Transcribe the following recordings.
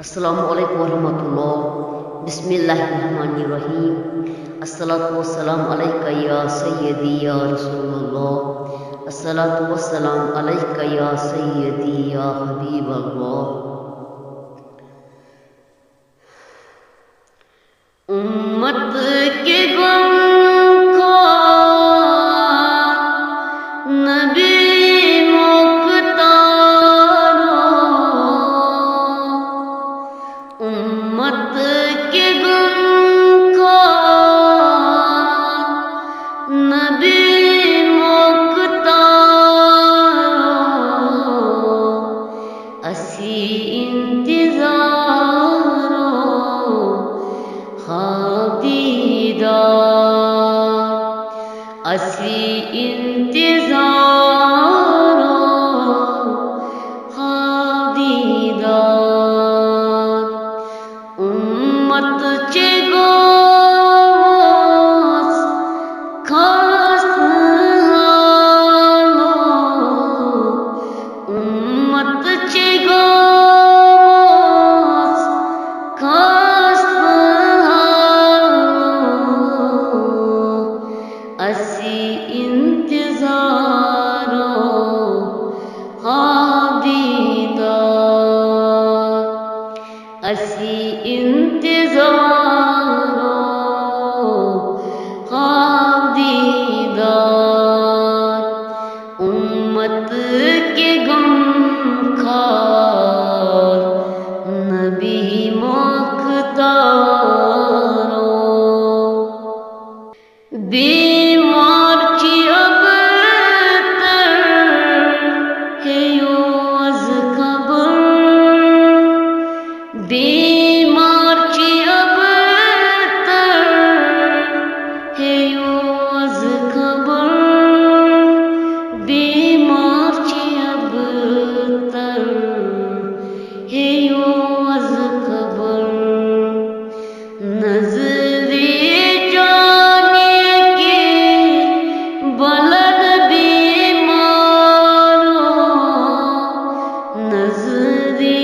السلام علیکم ورحمۃ اللہ۔ بسم اللہ الرحمن الرحیم۔ الصلاۃ والسلام علیک یا سیدی یا رسول اللہ، الصلاۃ والسلام علیک یا سیدی یا حبیب اللہ۔ امت کے غم کا نبی امت کے غم کا نبی مختار، اسی انتظار خواب دیدار، اسی انتظار خواب دیدار۔ امت چه گوز خواست حالو، امت چه گوز خواست حالو، اسی انتظارو خواب دیدار، اسی انتظارو خواب دیدار۔ امت کے غم خار نبی مختارو، بیمار چی اب تر ہے یو از خبر، بیمار چی اب تر ہے یو از خبر، بیمار چی اب تر ہے یو از خبر۔ نظری جانے کے بلد بیمارو، نظری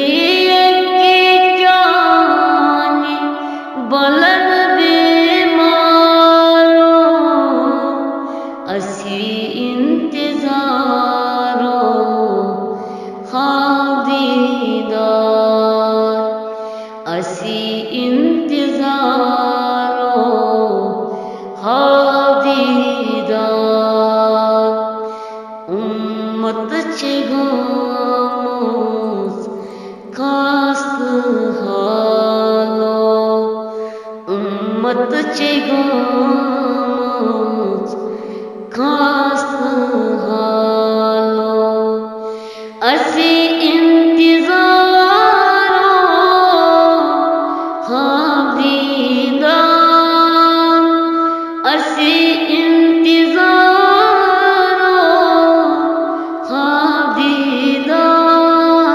بلد بیمارو، اسی انتظارو خواب دیدار، اسی انتظارو خواب دیدار۔ امت چه گوز خواست حالو، امت چه گوز خواست حالو، اسی انتظارو خواب دیدار، اسی انتظارو خواب دیدار۔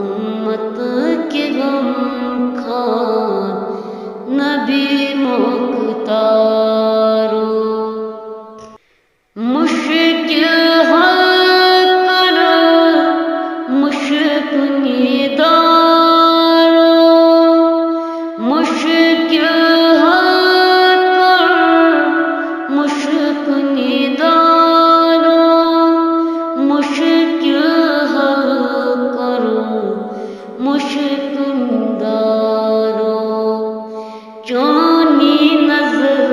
امت کے غم خار نبی مختارو، مشکل حل کر مشکل دارو، مشکل حل کر مشکل دارو، مشکل حل کر مشکل دارو۔ چونی نظر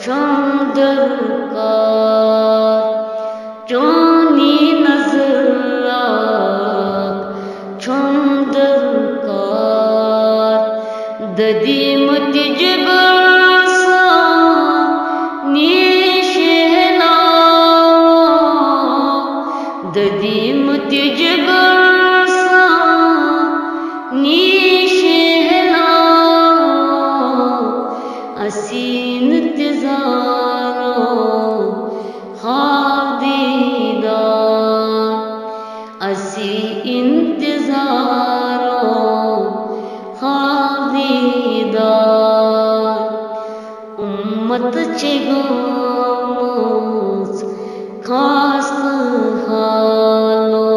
چون درکار، چونی نظر چون درکار، ددیمت جگر سا نیشنا، ددیمت جگر سا نیشنا، اسی انتظارو خواب دیدار، اسی انتظارو خواب دیدار۔ امت چه گوز خواست حالو،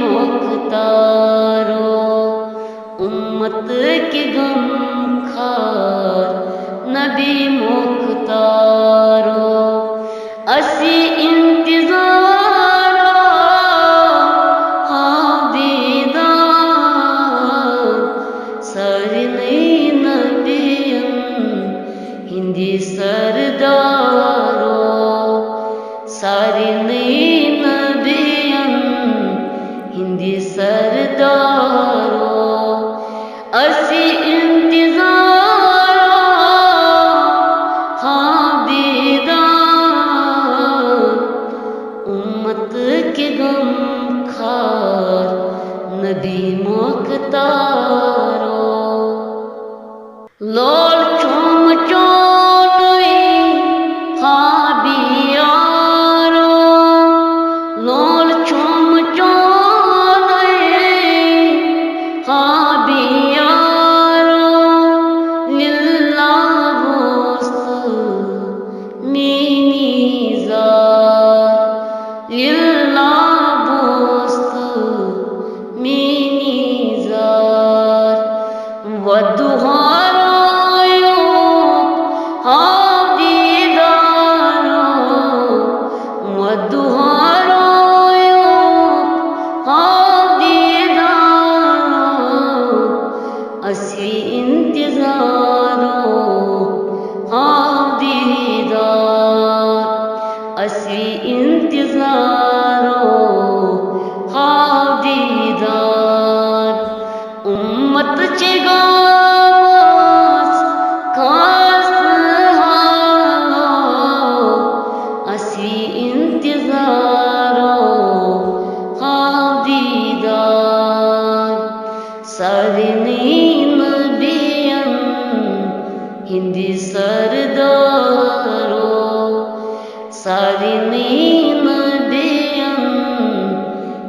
مختارو امت کے غم خار نبی مختارو اسی انتظار ہاں دیدار سارے نئی نبیوں ہندی سردارو سارے نئی نبیوں ہندی سردارو اسی انتظار ہاں دیدار امت کے غم خار نبی مختارو لول چوم چونوئی ہاں بیارو لول چوم چونوئی ہاں بیارو للہ بوست مینی زار للہ بوست مینی زار ودہارو ہاں دیدارو ودہارو ہاں دیدارو اسی انتظارو ہاں دیدار اسی انتظارو ہاں دیدار امت چگامس خاص حالو اسی انتظارو ہاں دیدار سارے نئی نبیوں ہندی سردارو سارے نئی نبیوں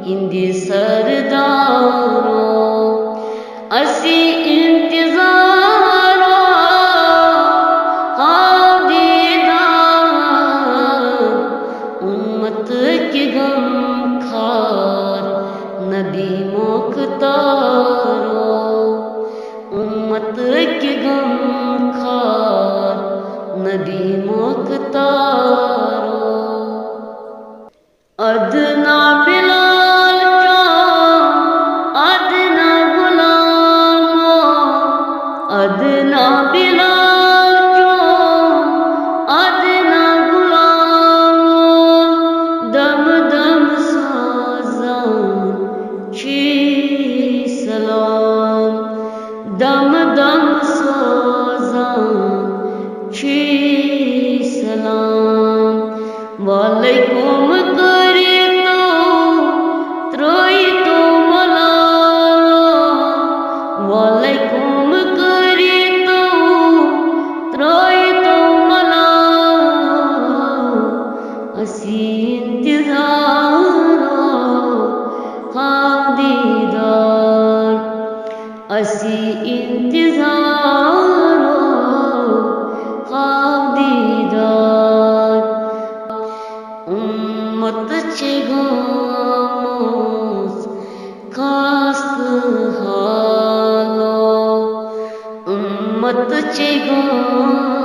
ہندی سردارو اسی انتظارو ہاں دیدار امت کے غم خار نبی مختارو امت کے غم خار نبی مختارو ادنا بلال چاں ادنا غلامو ادنا بلال چاں ادنا غلامو دم دم سازاں چھی سلام دم دم سازاں چھی سلام وعلیکم کری تو تروئی تو ملالو وعلیکم کری تو تروئی تو ملالو اسی انتظارو ہاں دیدار اسی انتظارو ہاں دیدار امت چگامس خاص حالو امت چگام